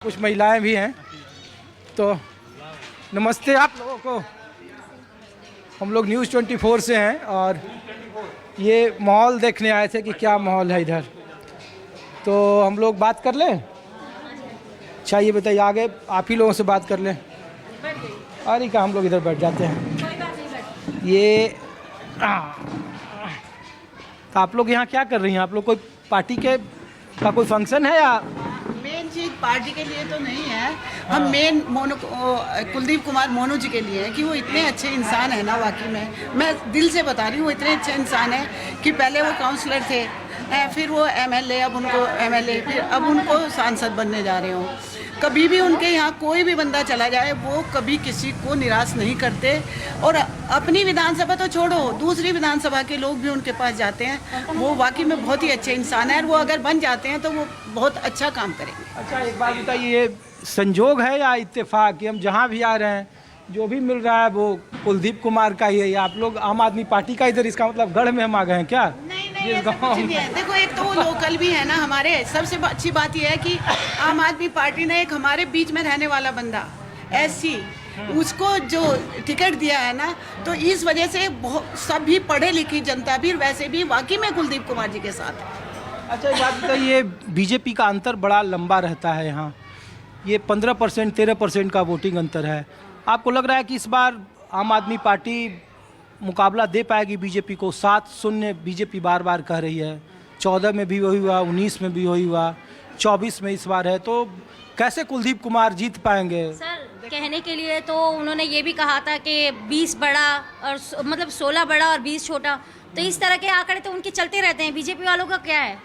कुछ महिलाएं भी हैं। तो नमस्ते आप लोगों को। हम लोग न्यूज़ 24 से हैं और ये माहौल देखने आए थे कि क्या माहौल है इधर। तो हम लोग बात कर लें। अच्छा ये बताइए, आगे आप ही लोगों से बात कर लें। अरे क्या हम लोग इधर बैठ जाते हैं। ये तो आप लोग यहाँ क्या कर रही हैं? आप लोग कोई पार्टी का कोई फंक्शन है या? मेन चीज पार्टी के लिए तो नहीं है, हम मेन कुलदीप कुमार मोनू जी के लिए है कि वो इतने अच्छे इंसान है ना। वाकई में मैं दिल से बता रही हूँ, वो इतने अच्छे इंसान है कि पहले वो काउंसलर थे, फिर वो एमएलए, अब उनको एमएलए, फिर अब उनको सांसद बनने जा रहे हो। कभी भी उनके यहाँ कोई भी बंदा चला जाए वो कभी किसी को निराश नहीं करते। और अपनी विधानसभा तो छोड़ो, दूसरी विधानसभा के लोग भी उनके पास जाते हैं। वो वाकई में बहुत ही अच्छे इंसान है और वो अगर बन जाते हैं तो वो बहुत अच्छा काम करेंगे। अच्छा एक बात बताइए, ये संजोग है या इत्तेफाक कि हम जहाँ भी आ रहे हैं जो भी मिल रहा है वो कुलदीप कुमार का ही है, या आप लोग आम आदमी पार्टी का इधर, इसका मतलब गढ़ में हम आ गए हैं क्या? नहीं ऐसा कुछ नहीं है। देखो एक तो वो लोकल भी है ना हमारे। सबसे अच्छी बात यह है कि आम आदमी पार्टी ने एक हमारे बीच में रहने वाला बंदा एससी, उसको जो टिकट दिया है ना, तो इस वजह से सभी पढ़े लिखी जनता भी वैसे भी वाकई में कुलदीप कुमार जी के साथ है। अच्छा एक बात बताइए, बीजेपी का अंतर बड़ा लंबा रहता है यहाँ, ये 15% 13% का वोटिंग अंतर है। आपको लग रहा है कि इस बार आम आदमी पार्टी मुकाबला दे पाएगी बीजेपी को? 7-0 बीजेपी बार बार कह रही है, 14 में भी वही हुआ, 19 में भी वही हुआ, 24 में इस बार है। तो कैसे कुलदीप कुमार जीत पाएंगे? सर कहने के लिए तो उन्होंने ये भी कहा था कि 20 बड़ा और मतलब 16 बड़ा और 20 छोटा, तो इस तरह के आंकड़े तो उनके चलते रहते हैं। बीजेपी वालों का क्या है,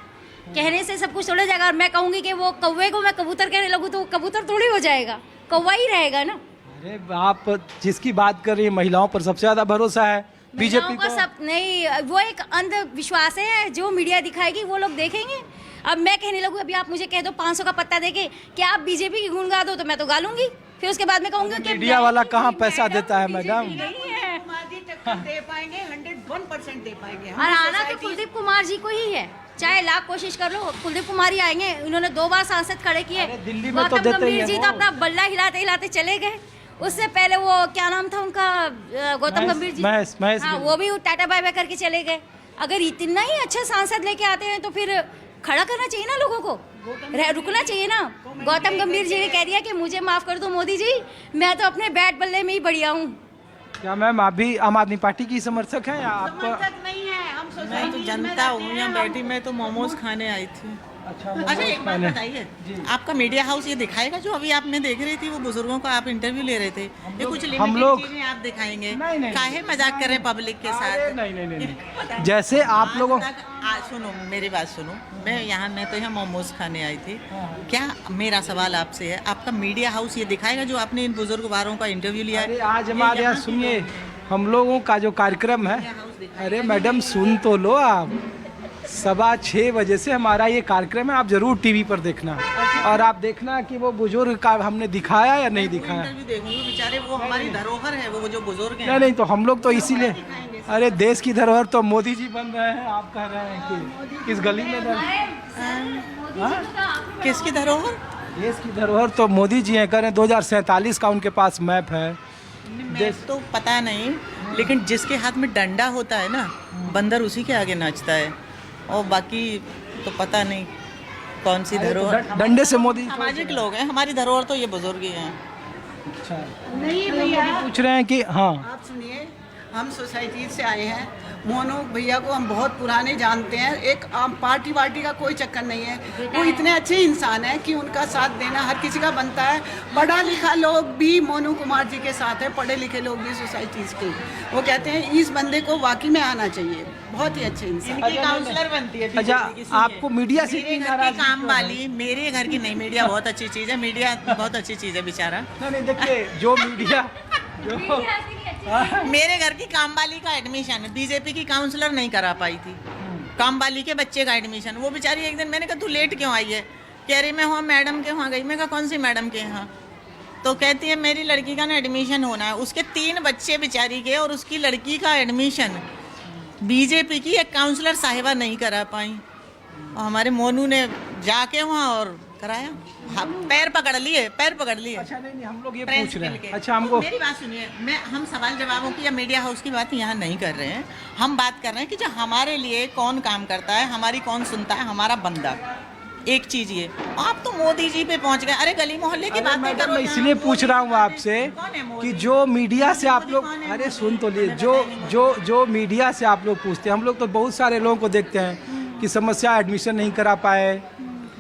कहने से सब कुछ थोड़ा जाएगा। और मैं कहूँगी कि वो कौवे को मैं कबूतर कहने लगूँ तो कबूतर थोड़ी हो जाएगा, कौवा ही रहेगा ना। अरे आप जिसकी बात कर रही है, महिलाओं पर सबसे ज्यादा भरोसा है बीजेपी को। सब नहीं, वो एक अंधविश्वास है जो मीडिया दिखाएगी वो लोग देखेंगे। अब मैं कहने लगूँ, अभी आप मुझे कह दो 500 का पत्ता देके कि आप बीजेपी की गुण गा दो तो मैं तो गा लूंगी। फिर उसके बाद में कहूँगी कि मीडिया वाला कहाँ पैसा देता है मैडम? दे पाएंगे, 101% दे पाएंगे। और आना तो कुलदीप कुमार जी को ही है, चाहे लाख कोशिश कर लो, कुलदीप कुमार ही आएंगे। उन्होंने 2 बार सांसद खड़े किए। दिल्ली में तो देते ही हैं। जी तो अपना बल्ला हिलाते हिलाते चले गए। उससे पहले वो क्या नाम था उनका, गौतम गंभीर जी, हाँ, वो भी टाटा बाय बाय करके चले गए। अगर इतना ही अच्छा सांसद लेके आते हैं तो फिर खड़ा करना चाहिए ना लोगों को, रुकना चाहिए ना। गौतम गंभीर जी ने कह दिया कि मुझे माफ कर दो मोदी जी, मैं तो अपने बैट बल्ले में ही बढ़िया हूँ। क्या मैम आप भी आम आदमी पार्टी की समर्थक हैं या आपका? समर्थक नहीं है, हम मैं तो जनता हूँ यहाँ बैठी, मैं तो मोमोज खाने आई थी। अच्छा एक बात बताइए, आपका मीडिया हाउस ये दिखाएगा जो अभी आपने देख रही थी वो बुजुर्गों का आप इंटरव्यू ले रहे थे, ये कुछ लिमिटेड चीजें आप दिखाएंगे? काहे मजाक कर रहे हैं पब्लिक के साथ? नहीं। जैसे आप लोगों, सुनो मेरी बात सुनो, मैं तो यहाँ मोमोज खाने आई थी। क्या मेरा सवाल आपसे है, आपका मीडिया हाउस ये दिखाएगा जो आपने इन बुजुर्गवारों का इंटरव्यू लिया है? आज हमारे यहाँ सुनिए, हम लोगों का जो कार्यक्रम है, अरे मैडम सुन तो लो आप, 6:15 बजे से हमारा ये कार्यक्रम है, आप जरूर टीवी पर देखना। और आप देखना कि वो बुजुर्ग का हमने दिखाया या नहीं दिखाया। इंटरव्यू देखूंगी, बेचारे वो हमारी धरोहर है, वो जो बुजुर्ग हैं। नहीं तो हम लोग तो इसीलिए, अरे देश की धरोहर तो मोदी जी बन रहे हैं, आप कह रहे हैं कि किस गली में किसकी धरोहर? देश की धरोहर तो मोदी जी हैं, कह रहे हैं 2047 का उनके पास मैप है। मैप तो पता नहीं, लेकिन जिसके हाथ में डंडा होता है ना, बंदर उसी के आगे नाचता है, और बाकी तो पता नहीं कौन सी धरोहर। डंडे से मोदी सामाजिक लोग हैं, हमारी धरोहर तो ये बुजुर्ग ही हैं। अच्छा नहीं भैया, पूछ रहे हैं कि हाँ आप सुनिए, हम सोसाइटी से आए हैं। मोनू भैया को हम बहुत पुराने जानते हैं, एक आम पार्टी वार्टी का कोई चक्कर नहीं है। वो इतने अच्छे इंसान हैं कि उनका साथ देना हर किसी का बनता है। पढ़ा लिखा लोग भी मोनू कुमार जी के साथ है, पढ़े लिखे लोग भी सोसाइटीज़ के। वो कहते हैं इस बंदे को वाकई में आना चाहिए, बहुत ही अच्छे इंसान। इनकी काउंसलर बनती है। अच्छा आपको मीडिया से मेरे घर की काम वाली, मेरे घर की नहीं, मीडिया बहुत अच्छी चीज़ है, मीडिया बहुत अच्छी चीज़ है बेचारा। नहीं देखिए जो मीडिया मेरे घर की कामवाली का एडमिशन बीजेपी की काउंसलर नहीं करा पाई थी, कामवाली के बच्चे का एडमिशन। वो बेचारी एक दिन, मैंने कहा तू लेट क्यों आई है, कह रही मैं वहाँ मैडम के वहाँ गई। मैं कहा कौन सी मैडम के यहाँ? तो कहती है मेरी लड़की का ना एडमिशन होना है। उसके 3 बच्चे बेचारी के, और उसकी लड़की का एडमिशन बीजेपी की एक काउंसलर साहिबा नहीं करा पाई। और हमारे मोनू ने जाके वहाँ और कराया। हाँ, पैर पकड़ लिए, पैर पकड़ लिए। अच्छा नहीं हम लोग ये प्रेस पूछ रहे मिलके। हैं। अच्छा हमको मेरी बात सुनिए, हम सवाल जवाबों की या मीडिया हाउस की बात यहाँ नहीं कर रहे हैं। हम बात कर रहे हैं कि जो हमारे लिए कौन काम करता है, हमारी कौन सुनता है, हमारा बंदा। एक चीज ये, आप तो मोदी जी पे पहुंच गए। अरे गली मोहल्ले की बातें मैडम करो मैं ना। इसलिए पूछ रहा हूँ आपसे कौन है मोदी? कि जो मीडिया से आप लोग, कौन है अरे मोदी? सुन तो लिए, जो मीडिया से आप लोग पूछते हैं, हम लोग तो बहुत सारे लोगों को देखते हैं कि समस्या एडमिशन नहीं करा पाए,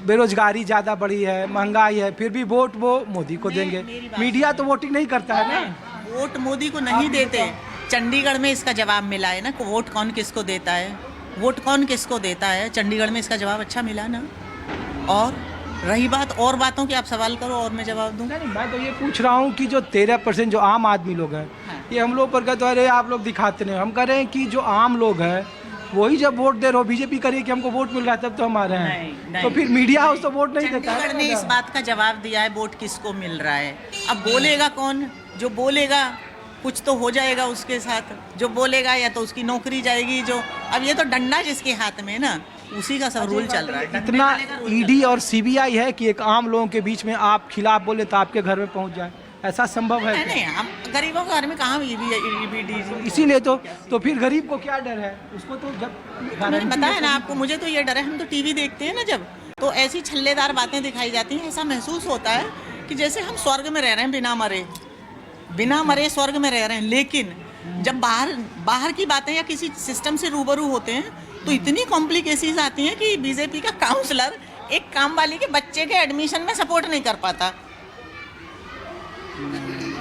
बेरोजगारी ज़्यादा बढ़ी है, महंगाई है, फिर भी वोट वो मोदी को देंगे। मीडिया तो वोटिंग नहीं करता है ना। वोट मोदी को नहीं देते। चंडीगढ़ में इसका जवाब मिला है ना, वोट कौन किसको देता है, वोट कौन किसको देता है। चंडीगढ़ में इसका जवाब अच्छा मिला ना। और रही बात और बातों की, आप सवाल करो और मैं जवाब दूंगा। नहीं मैं तो ये पूछ रहा हूँ कि जो 13% जो आम आदमी लोग हैं, ये हम लोग पर कहते अरे आप लोग दिखाते नहीं। हम कह रहे हैं कि जो आम लोग हैं वही जब वोट दे रहे हो, बीजेपी करिए कि हमको वोट मिल रहा है तब तो हमारे हैं। तो फिर मीडिया हाउस तो वोट नहीं देता है। चंडीगढ़ ने इस बात का जवाब दिया है वोट किसको मिल रहा है। अब बोलेगा कौन? जो बोलेगा कुछ तो हो जाएगा उसके साथ। जो बोलेगा या तो उसकी नौकरी जाएगी। जो अब ये तो डंडा जिसके हाथ में है ना, उसी का सब रूल चल रहा है। इतना ईडी और सीबीआई है कि एक आम लोगों के बीच में आप खिलाफ बोले तो आपके घर में पहुंच जाए, ऐसा संभव है? नहीं, हम गरीबों के घर में कहाँ ईडी। इसीलिए तो फिर गरीब को क्या डर है? उसको तो जब मैंने बताया ना आपको, मुझे तो ये डर है। हम तो टीवी देखते हैं ना, जब तो ऐसी छल्लेदार बातें दिखाई जाती हैं, ऐसा महसूस होता है कि जैसे हम स्वर्ग में रह रहे हैं, बिना मरे स्वर्ग में रह रहे हैं। लेकिन जब बाहर की बातें या किसी सिस्टम से रूबरू होते हैं तो इतनी कॉम्प्लिकेशंस आती हैं कि बीजेपी का काउंसलर एक काम वाली के बच्चे के एडमिशन में सपोर्ट नहीं कर पाता।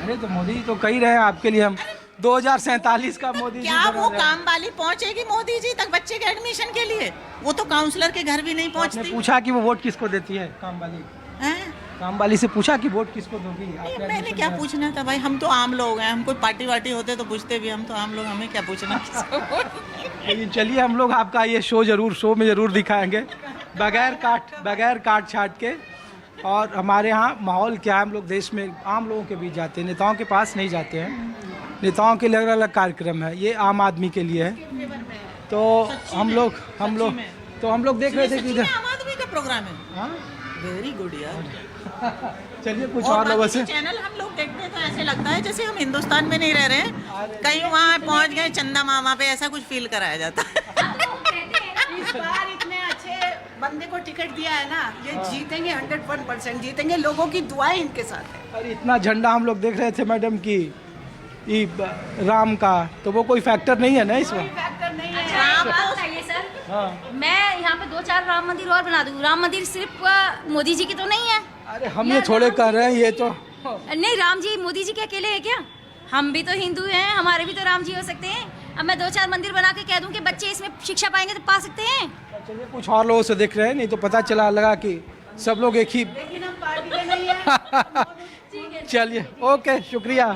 अरे तो मोदी तो कह रहे हैं आपके लिए हम 2047 का मोदी जी क्या बना वो रहे हैं। काम वाली पहुंचेगी मोदी जी तक बच्चे के एडमिशन के लिए? वो तो काउंसलर के घर भी नहीं आपने पहुंचती। पूछा कि वो वोट किसको देती है? काम वाली हैं? कामवाली से पूछा कि वोट किसको दोगी? आपने मैंने admission क्या लिया। पूछना था भाई, हम तो आम लोग हैं। हम कोई पार्टी वार्टी होते तो पूछते भी, हम तो आम लोग, हमें क्या पूछना। लेकिन चलिए हम लोग आपका ये शो में जरूर दिखाएंगे बगैर काट छाट के। और हमारे यहाँ माहौल क्या है, हम लोग देश में आम लोगों के बीच जाते हैं, नेताओं के पास नहीं जाते हैं। नेताओं के लिए अलग अलग कार्यक्रम है, ये आम आदमी के लिए है। तो हम लोग देख रहे थे कि इधर आम आदमी का प्रोग्राम है। वेरी गुड यार। चलिए कुछ और लोगों से चैनल हम लोग देखते हैं तो ऐसे लगता है जैसे हम हिंदुस्तान में नहीं रह रहे हैं, कहीं वहाँ पहुँच गए चंदा मामा पे, ऐसा कुछ फील कराया जाता है। इस बार इतने अच्छे बंदे को टिकट दिया है ना, ये जीतेंगे, 101% जीतेंगे। लोगों की दुआएं इनके साथ है। अरे इतना झंडा हम लोग देख रहे थे मैडम की राम का, तो वो कोई फैक्टर नहीं है ना इस वक्त? फैक्टर नहीं है। अच्छा एक बात बताइए सर, हाँ। मैं यहाँ पे 2-4 राम मंदिर और बना दूँ। राम मंदिर सिर्फ मोदी जी की तो नहीं है। अरे हम ये थोड़े कर रहे हैं, ये तो नहीं, राम जी मोदी जी के अकेले है क्या? हम भी तो हिंदू हैं, हमारे भी तो राम जी हो सकते हैं। अब मैं 2-4 मंदिर बना के कह दूं कि बच्चे इसमें शिक्षा पाएंगे तो पा सकते हैं। चलिए कुछ और लोगों से देख रहे हैं, नहीं तो पता लगा कि सब लोग एक ही। लेकिन हम पार्टी के नहीं है। चलिए ओके, शुक्रिया।